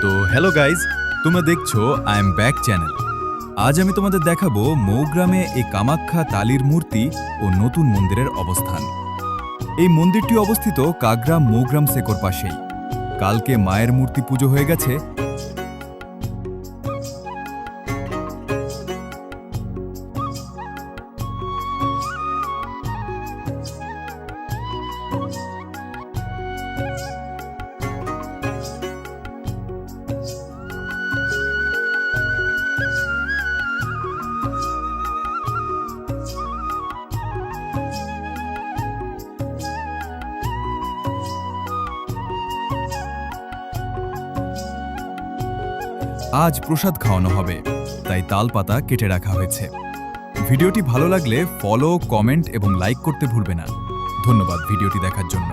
তো hello guys, তোমরা দেখছো আই এম ব্যাক চ্যানেল। আজ আমি তোমাদের দেখাবো মৌগ্রামে এই কামাখ্যা তালির মূর্তি ও নতুন মন্দিরের অবস্থান। এই মন্দিরটি অবস্থিত কাগ্রাম মৌগ্রাম সেকর পাশেই। কালকে মায়ের মূর্তি পুজো হয়ে গেছে। আজ প্রসাদ খাওয়ানো হবে, তাই তাল পাতা কেটে রাখা হয়েছে। ভিডিওটি ভালো লাগলে ফলো, কমেন্ট এবং লাইক করতে ভুলবে না। ধন্যবাদ ভিডিওটি দেখার জন্য।